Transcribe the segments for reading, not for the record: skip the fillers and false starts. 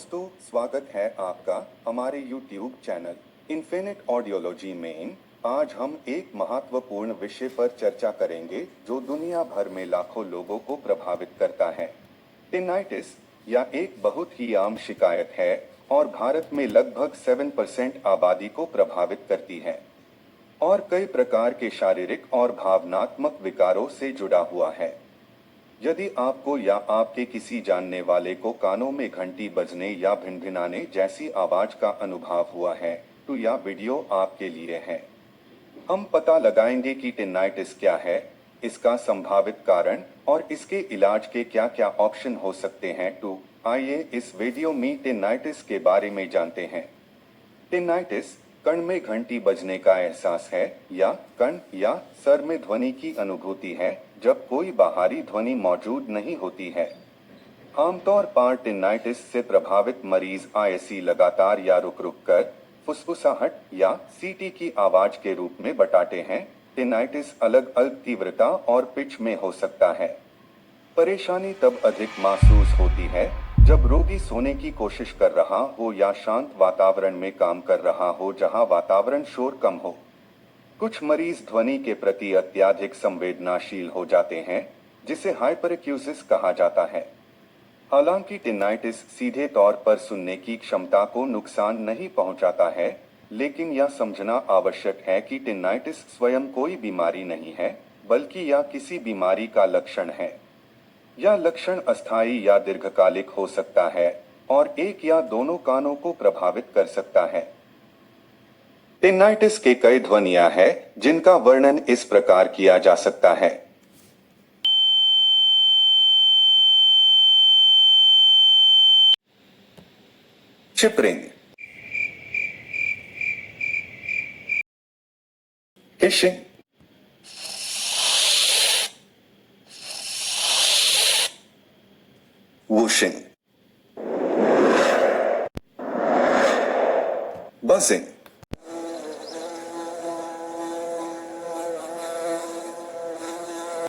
दोस्तों, स्वागत है आपका हमारे YouTube चैनल इन्फिनिट ऑडियोलॉजी में। आज हम एक महत्वपूर्ण विषय पर चर्चा करेंगे जो दुनिया भर में लाखों लोगों को प्रभावित करता है। टिनाइटिस या एक बहुत ही आम शिकायत है और भारत में लगभग 7% आबादी को प्रभावित करती है और कई प्रकार के शारीरिक और भावनात्मक विकारों से जुड़ा हुआ है। यदि आपको या आपके किसी जानने वाले को कानों में घंटी बजने या भिनभिनाने जैसी आवाज का अनुभव हुआ है, तो यह वीडियो आपके लिए है। हम पता लगाएंगे कि टिनाइटिस क्या है, इसका संभावित कारण और इसके इलाज के क्या क्या ऑप्शन हो सकते हैं। तो आइए इस वीडियो में टिनाइटिस के बारे में जानते हैं। टिनाइटिस कण में घंटी बजने का एहसास है या कण या सर में ध्वनि की अनुभूति है जब कोई बाहरी ध्वनि मौजूद नहीं होती है। आमतौर पर टिनाइटिस से प्रभावित मरीज आईसी लगातार या रुक रुक कर फुसफुसाहट या सीटी की आवाज के रूप में बताते हैं। टिनाइटिस अलग अलग तीव्रता और पिच में हो सकता है। परेशानी तब अधिक महसूस होती है जब रोगी सोने की कोशिश कर रहा हो या शांत वातावरण में काम कर रहा हो जहां वातावरण शोर कम हो। कुछ मरीज ध्वनि के प्रति अत्यधिक संवेदनशील हो जाते हैं, जिसे हाइपरएक्यूसिस कहा जाता है। हालांकि टिनाइटिस सीधे तौर पर सुनने की क्षमता को नुकसान नहीं पहुंचाता है, लेकिन यह समझना आवश्यक है कि टिनाइटिस स्वयं कोई बीमारी नहीं है, बल्कि यह किसी बीमारी का लक्षण है। यह लक्षण अस्थायी या दीर्घकालिक हो सकता है और एक या दोनों कानों को प्रभावित कर सकता है। टिनाइटिस के कई ध्वनियां हैं जिनका वर्णन इस प्रकार किया जा सकता है। चिपरिंग, हिशिंग, whooshing, buzzing,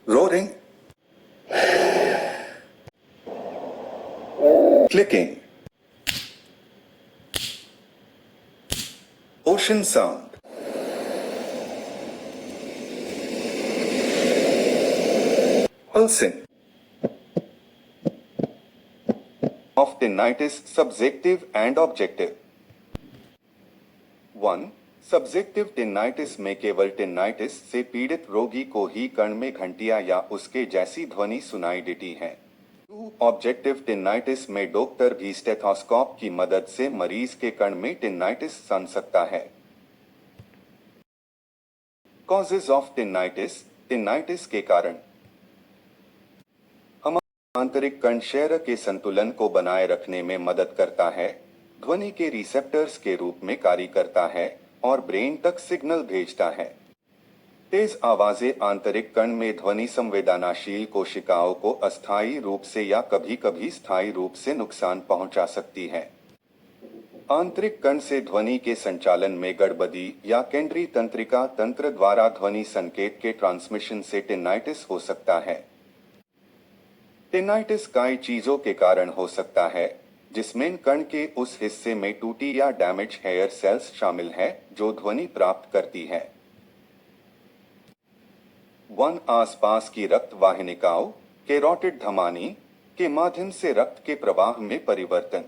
roaring, clicking, ocean sound, pulsing. Of tinnitus, subjective and objective. 1. Subjective टिनाइटिस में केवल टिनाइटिस से पीड़ित रोगी को ही कण में घंटियां या उसके जैसी ध्वनि सुनाई देती है। 2. ऑब्जेक्टिव टिनाइटिस में डॉक्टर भी स्टेथोस्कोप की मदद से मरीज के कण में टिनाइटिस सुन सकता है। कॉजेज ऑफ टिनाइटिस, टिनाइटिस के कारण। आंतरिक कण शरीर के संतुलन को बनाए रखने में मदद करता है, ध्वनि के रिसेप्टर्स के रूप में कार्य करता है और ब्रेन तक सिग्नल भेजता है। तेज आवाजें आंतरिक कण में ध्वनि संवेदनशील कोशिकाओं को अस्थायी रूप से या कभी-कभी स्थायी रूप से नुकसान पहुंचा सकती है। आंतरिक कण से ध्वनि के संचालन में गड़बड़ी या केंद्रीय तंत्रिका तंत्र द्वारा ध्वनि संकेत के ट्रांसमिशन से टिनाइटिस हो सकता है। टिनाइटिस कई चीजों के कारण हो सकता है, जिसमें कण के उस हिस्से में टूटी या डैमेज हेयर सेल्स शामिल है जो ध्वनि प्राप्त करती है। 1. आसपास की रक्त वाहिनिकाओं कैरोटिड धमनी के माध्यम से रक्त के प्रवाह में परिवर्तन।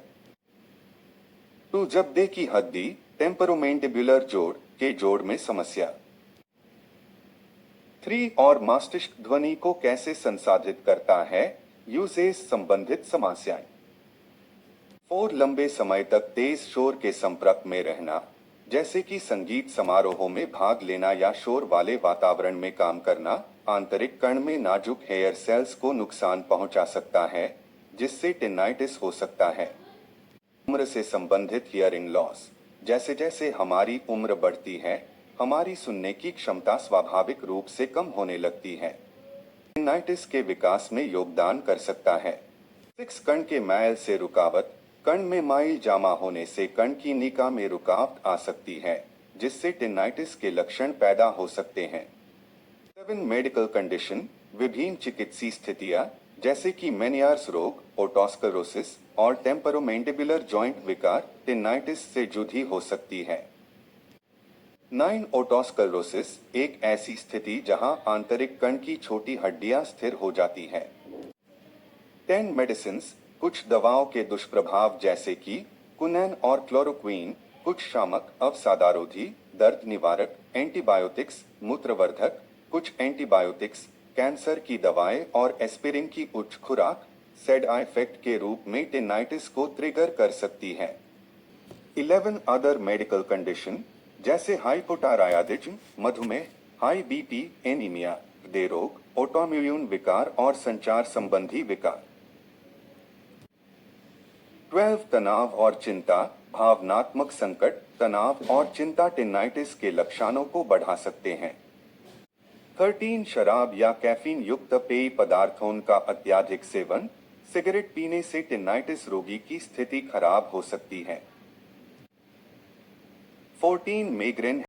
2. जबड़े की हड्डी टेम्पोरोमैंडिबुलर जोड़ के जोड़ में समस्या। 3. और मस्तिष्क ध्वनि को कैसे संसाधित करता है, यूसेज संबंधित समस्याएं। 4. लंबे समय तक तेज शोर के संपर्क में रहना, जैसे कि संगीत समारोहों में भाग लेना या शोर वाले वातावरण में काम करना, आंतरिक कण में नाजुक हेयर सेल्स को नुकसान पहुंचा सकता है, जिससे टिनाइटिस हो सकता है। उम्र से संबंधित हियरिंग लॉस, जैसे जैसे हमारी उम्र बढ़ती है, हमारी सुनने की क्षमता स्वाभाविक रूप से कम होने लगती है। टिनाइटिस के विकास में योगदान कर सकता है। 6. कण के मैल से रुकावट, कण में माइल जमा होने से कण की निका में रुकावट आ सकती है, जिससे टिनाइटिस के लक्षण पैदा हो सकते हैं। 7. मेडिकल कंडीशन, विभिन्न चिकित्सीय स्थितियां जैसे कि मेनियर्स रोग, ओटोस्क्लेरोसिस और टेम्पोरोमैंडिबुलर जॉइंट विकार टेनाइटिस से जुड़ी हो सकती है। 9 ओटोस्क्लेरोसिस एक ऐसी स्थिति जहां आंतरिक कण की छोटी हड्डियां स्थिर हो जाती हैं। 10 मेडिसिन्स कुछ दवाओं के दुष्प्रभाव जैसे कि कुनैन और क्लोरोक्वीन, कुछ शामक, अवसादारोधी, दर्द निवारक, एंटीबायोटिक्स, मूत्रवर्धक, कुछ एंटीबायोटिक्स, कैंसर की दवाएं और एस्पिरिन की उच्च खुराक साइड इफेक्ट के रूप में टेनाइटिस को ट्रिगर कर सकती है। 11 अदर मेडिकल कंडीशन जैसे हाइपोटायरायडिज्म, मधुमेह, हाई बीपी, एनीमिया, हृदय रोग, ऑटोइम्यून विकार और संचार संबंधी विकार। 12 तनाव और चिंता, भावनात्मक संकट, तनाव और चिंता टेनाइटिस के लक्षणों को बढ़ा सकते हैं। 13 शराब या कैफीन युक्त पेय पदार्थों का अत्यधिक सेवन, सिगरेट पीने से टेनाइटिस रोगी की स्थिति खराब हो सकती है। 14 माइग्रेन।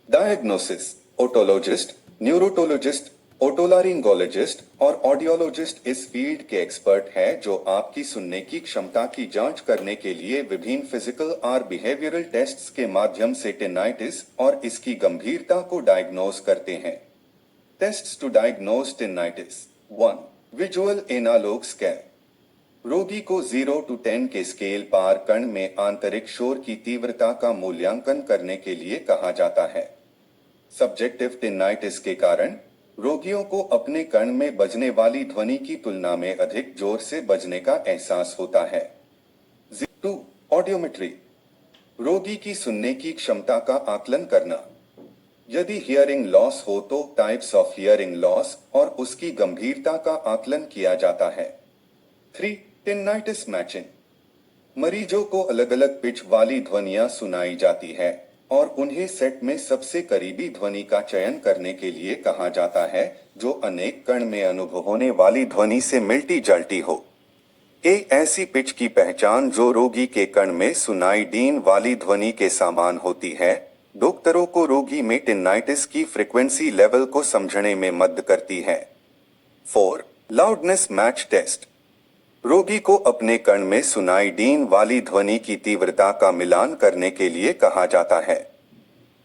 डायग्नोसिस, ओटोलॉजिस्ट, न्यूरोटोलॉजिस्ट, ओटोलारिंगोलॉजिस्ट और ऑडियोलॉजिस्ट इस फील्ड के एक्सपर्ट हैं जो आपकी सुनने की क्षमता की जांच करने के लिए विभिन्न फिजिकल और बिहेवियरल टेस्ट्स के माध्यम से टेनाइटिस और इसकी गंभीरता को डायग्नोज करते हैं। Tests to diagnose tinnitus. 1. Visual analogue scale. रोगी को 0 to 10 के स्केल पर कण में आंतरिक शोर की तीव्रता का मूल्यांकन करने के लिए कहा जाता है। सब्जेक्टिव टेनाइटिस के कारण रोगियों को अपने कण में बजने वाली ध्वनि की तुलना में अधिक जोर से बजने का एहसास होता है। 2. ऑडियोमेट्री। रोगी की सुनने की क्षमता का आकलन करना। यदि हियरिंग लॉस हो तो टाइप्स ऑफ हियरिंग लॉस और उसकी गंभीरता का आकलन किया जाता है। 3. टेनाइटिस मैचिंग। मरीजों को अलग अलग पिच वाली ध्वनियां सुनाई जाती है और उन्हें सेट में सबसे करीबी ध्वनि का चयन करने के लिए कहा जाता है जो अनेक कण में अनुभव होने वाली ध्वनि से मिलती जुलती हो। एक ऐसी पिच की पहचान जो रोगी के कण में सुनाई देने वाली ध्वनि के समान होती है, डॉक्टरों को रोगी में टेनाइटिस की फ्रीक्वेंसी लेवल को समझने में मदद करती है। 4. Loudness match test. रोगी को अपने कण में सुनाई देने वाली ध्वनि की तीव्रता का मिलान करने के लिए कहा जाता है।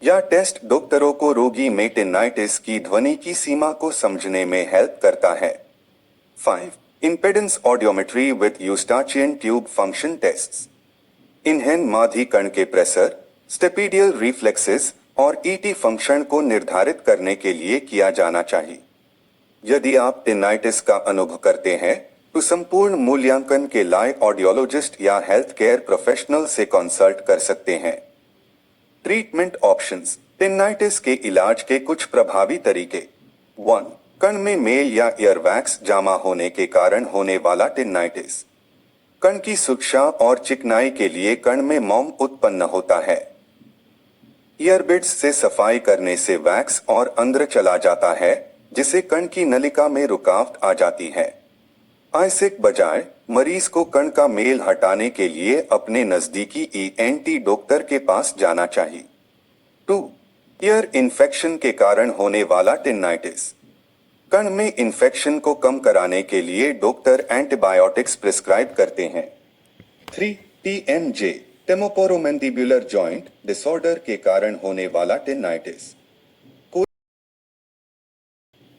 यह टेस्ट डॉक्टरों को रोगी में टेनाइटिस की ध्वनि की सीमा को समझने में हेल्प करता है। 5. Impedance audiometry with Eustachian tube function tests. इन्हें माधी कण के प्रेशर, स्टेपिडियल रिफ्लेक्सेस और ईटी फंक्शन को निर्धारित करने के लिए किया जाना चाहिए। यदि आप टेनाइटिस का अनुभव करते हैं तो संपूर्ण मूल्यांकन के लिए ऑडियोलॉजिस्ट या हेल्थ केयर प्रोफेशनल से कंसल्ट कर सकते हैं। Treatment options. टेनाइटिस के इलाज के कुछ प्रभावी तरीके। 1. कण में मेल या ईयरवैक्स जमा होने के कारण होने वाला टेनाइटिस। कण की सुरक्षा और चिकनाई के लिए कण में मोम उत्पन्न होता है। ईयरबिड्स से सफाई करने से वैक्स और अंदर चला जाता है जिससे कण की नलिका में रुकावट आ जाती है। ऐसे बजाय मरीज को कण का मेल हटाने के लिए अपने नजदीकी ईएनटी डॉक्टर के पास जाना चाहिए। 2. ईयर इन्फेक्शन के कारण होने वाला टेनाइटिस। कण में इन्फेक्शन को कम कराने के लिए डॉक्टर एंटीबायोटिक्स प्रिस्क्राइब करते हैं। 3. टीएमजे टेम्पोरोमैंडिबुलर जॉइंट डिसऑर्डर के कारण होने वाला टेनाइटिस।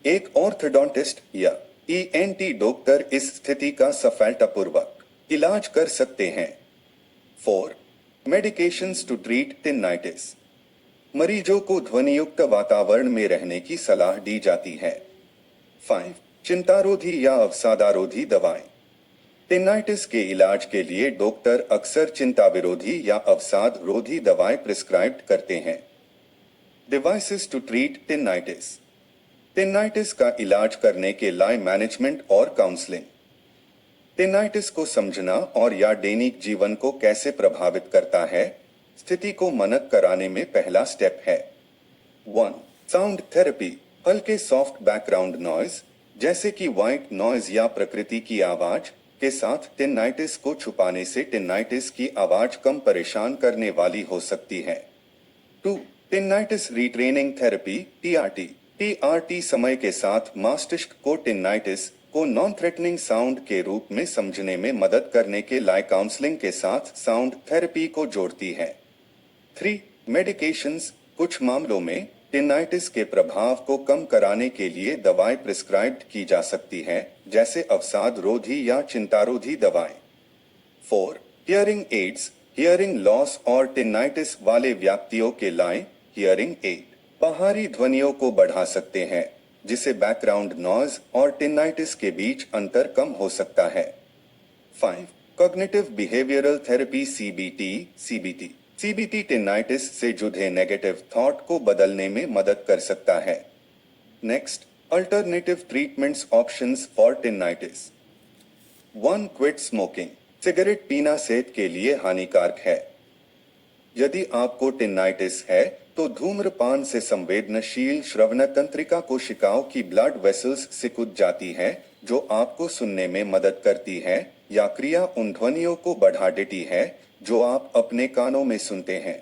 एक ऑर्थोडोंटिस्ट या ईएनटी डॉक्टर इस स्थिति का सफलतापूर्वक इलाज कर सकते हैं। 4. Medications to treat tinnitus. मरीजों को ध्वनियुक्त वातावरण में रहने की सलाह दी जाती है। 5. चिंतारोधी या अवसादारोधी दवाएं। टेनाइटिस के इलाज के लिए डॉक्टर अक्सर चिंता विरोधी या अवसाद रोधी दवाएं प्रिस्क्राइब करते हैं। Devices to treat tinnitus. Tinnitus का इलाज करने के लिए मैनेजमेंट और काउंसलिंग। टेनाइटिस को समझना और या दैनिक जीवन को कैसे प्रभावित करता है, स्थिति को मनक कराने में पहला स्टेप है। 1. Sound therapy. हल्के सॉफ्ट बैकग्राउंड नॉइज जैसे कि व्हाइट नॉइज या प्रकृति की आवाज के साथ टेनाइटिस को छुपाने से टेनाइटिस की आवाज कम परेशान करने वाली हो सकती है। 2. टेनाइटिस रीट्रेनिंग थेरेपी टीआरटी। टीआरटी समय के साथ मस्तिष्क को टेनाइटिस को नॉन थ्रेटनिंग साउंड के रूप में समझने में मदद करने के लिए काउंसलिंग के साथ साउंड थेरेपी को जोड़ती है। 3. मेडिकेशंस। कुछ मामलों में टिनाइटिस के प्रभाव को कम कराने के लिए दवाएं प्रिस्क्राइब्ड की जा सकती हैं, जैसे अवसाद रोधी या चिंतारोधी दवाएं। 4. Hearing aids. हियरिंग लॉस और टिनाइटिस वाले व्यक्तियों के लिए हियरिंग एड बाहरी ध्वनियों को बढ़ा सकते हैं, जिसे बैकग्राउंड नॉइज और टिनाइटिस के बीच अंतर कम हो सकता है। 5. Cognitive behavioural therapy CBT. CBT tinnitus से जुड़े नेगेटिव थॉट को बदलने में मदद कर सकता है। Next, alternative treatments options for tinnitus. 1. Quit smoking. Cigarette पीना सेहत के लिए हानिकारक है। यदि आपको टिनाइटिस है तो धूम्रपान से संवेदनशील श्रवण तंत्रिका कोशिकाओं की ब्लड वेसल्स सिकुड़ जाती हैं, जो आपको सुनने में मदद करती हैं, या क्रिया उन ध्वनियों को बढ़ा देती है जो आप अपने कानों में सुनते हैं।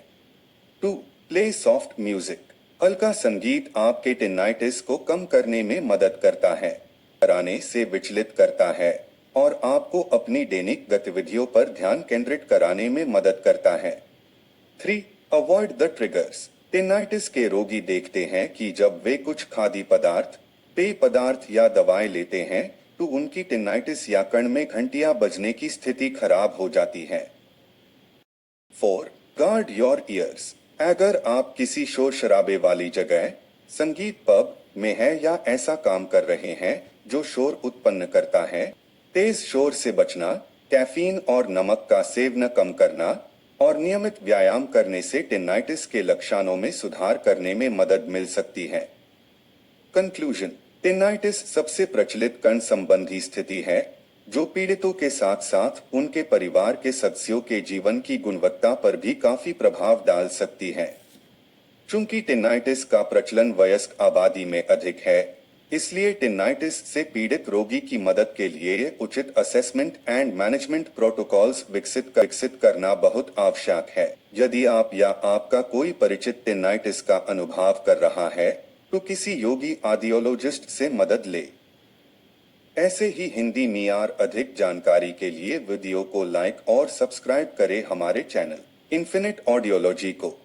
2. Play soft music. हल्का संगीत आपके टिनाइटिस को कम करने में मदद करता है, कराने से विचलित करता है और आपको अपनी दैनिक गतिविधियों पर ध्यान केंद्रित कराने में मदद करता है। 3. Avoid the triggers. टिनाइटिस के रोगी देखते हैं कि जब वे कुछ खाद्य पदार्थ, पेय पदार्थ या दवाएं लेते हैं तो उनकी टिनाइटिस या कान में घंटियां बजने की स्थिति खराब हो जाती है। 4. Guard your ears. अगर आप किसी शोर शराबे वाली जगह, संगीत पब में हैं या ऐसा काम कर रहे हैं जो शोर उत्पन्न करता है, तेज शोर से बचना, कैफीन और नमक का सेवन कम करना और नियमित व्यायाम करने से टिनाइटिस के लक्षणों में सुधार करने में मदद मिल सकती है। कंक्लूजन। टिनाइटिस सबसे प्रचलित कान संबंधी स्थिति है जो पीड़ितों के साथ साथ उनके परिवार के सदस्यों के जीवन की गुणवत्ता पर भी काफी प्रभाव डाल सकती है। चूंकि टिनाइटिस का प्रचलन वयस्क आबादी में अधिक है, इसलिए टिनाइटिस से पीड़ित रोगी की मदद के लिए उचित असेसमेंट एंड मैनेजमेंट प्रोटोकॉल्स विकसित करना बहुत आवश्यक है। यदि आप या आपका कोई परिचित टिनाइटिस का अनुभव कर रहा है तो किसी योगी ऑडियोलॉजिस्ट से मदद ले। ऐसे ही हिंदी में और अधिक जानकारी के लिए वीडियो को लाइक और सब्सक्राइब करें हमारे चैनल इन्फिनिट ऑडियोलॉजी को।